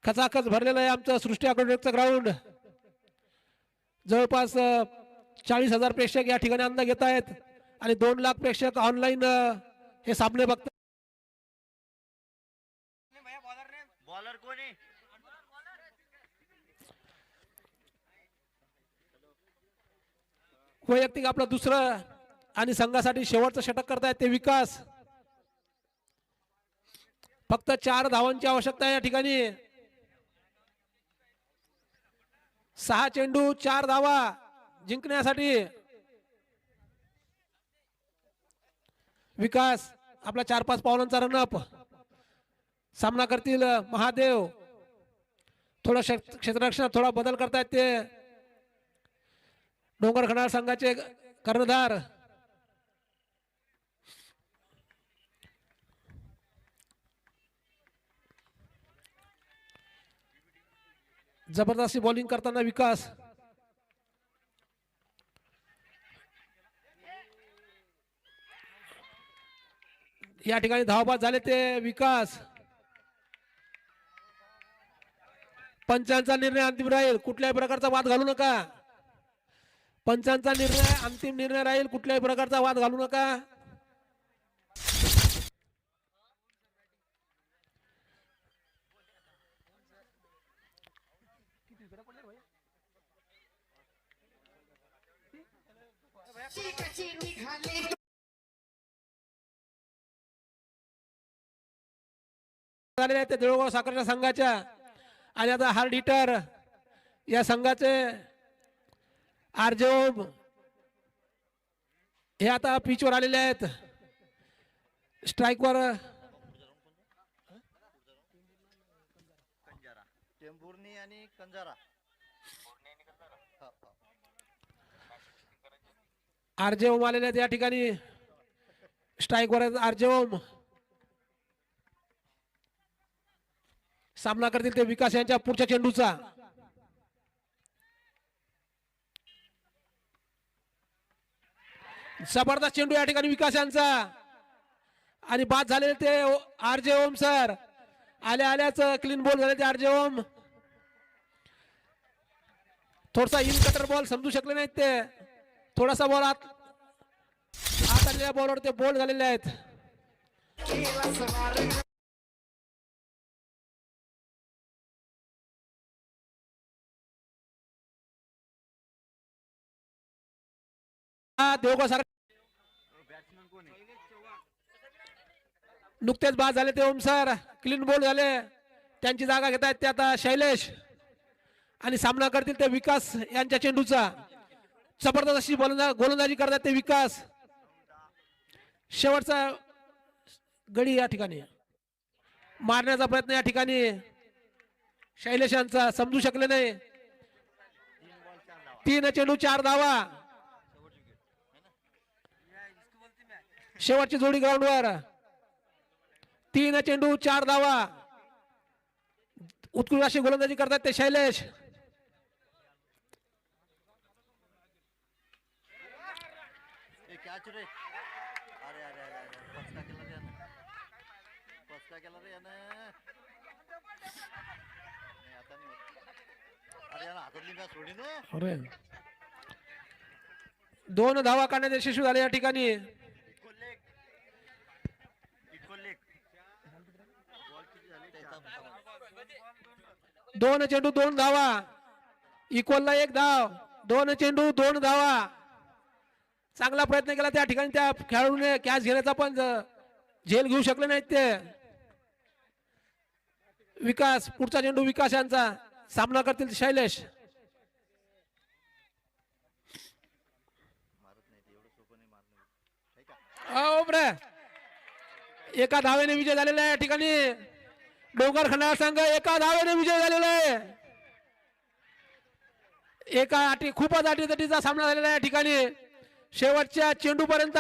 खचाखच भरलेलं आहे आमचं सृष्टी अकॅडमीचं ग्राउंड. जवळपास 40,000 प्रेक्षक या ठिकाणी आनंद घेत आहेत आणि 2 लाख प्रेक्षक ऑनलाईन हे सामने बघतात. बॉलर कोणी वैयक्तिक आपलं दुसरं आणि संघासाठी शेवटचं षटक करतायत ते विकास. फक्त 4 धावांची आवश्यकता आहे या ठिकाणी. 6 चेंडू 4 धावा जिंकण्यासाठी. विकास आपला 4-5 पावलांचा रनअप. सामना करतील महादेव. थोडं क्षेत्ररक्षणात थोडा बदल करतायत ते डोंगर खंडाळ संघाचे कर्णधार. जबरदस्ती बॉलिंग करताना विकास. या ठिकाणी धावबाद झाले ते विकास. पंचांचा निर्णय अंतिम राहील, कुठल्याही प्रकारचा वाद घालू नका. पंचांचा निर्णय अंतिम निर्णय राहील, कुठल्याही प्रकारचा वाद घालू नका. ते देऊळगाव साखरच्या संघाच्या आणि आता हार्ड हिटर या संघाचे आरजेओम हे आता पिचवर आलेले आहेत. स्ट्राईकवर टेंभुर्णी आणि कंजारा. आरजेओम आलेले आहेत या ठिकाणी. स्ट्राईकवर आरजेओम. सामना करतील ते विकास यांच्या पुढच्या चेंडूचा. जबरदस्त चेंडू या ठिकाणी विकास यांचा आणि बाद झालेले ते आरजे ओम सर. आल्याच क्लीन बॉल झाले ते आरजे ओम. थोडासा इन कटर बॉल समजू शकले नाहीत ते. थोडासा बॉल आत आलेल्या बॉलवर ते बॉल झालेले आहेत. देवगाव सारखं नुकतेच बाद झाले ते ओम सर. क्लीन बॉल झाले. त्यांची जागा घेत आहेत ते आता शैलेश आणि सामना करतील ते विकास यांच्या चेंडूचा. जबरदस्त अशी गोलंदाजी करतात ते विकास. शेवटचा गडी या ठिकाणी मारण्याचा प्रयत्न या ठिकाणी शैलेश यांचा समजू शकले नाही. 3 चेंडू 4 धावा. शेवटची जोडी ग्राउंडवर. 3 चेंडू 4 धावा. उत्कृष्ट अशी गोलंदाजी करतात ते शैलेश. अरे 2 धावा काढण्यात यशस्वी झाले या ठिकाणी. 2 चेंडू 2 धावा. इक्वलला 1 धाव. 2 चेंडू 2 धावा. चांगला प्रयत्न केला त्या ठिकाणी त्या खेळाडूने कॅच घेण्याचा, पण झेल घेऊ शकले नाहीत ते विकास. पुढचा चेंडू विकास यांचा. सामना करतील शैलेश. एका धावेने विजय झालेला आहे या ठिकाणी. डोंगर खंडाळ संघ एका धावेने विजय झालेला आहे. एका खूपच अटीतटीचा सामना झालेला आहे या ठिकाणी. शेवटच्या चेंडू पर्यंत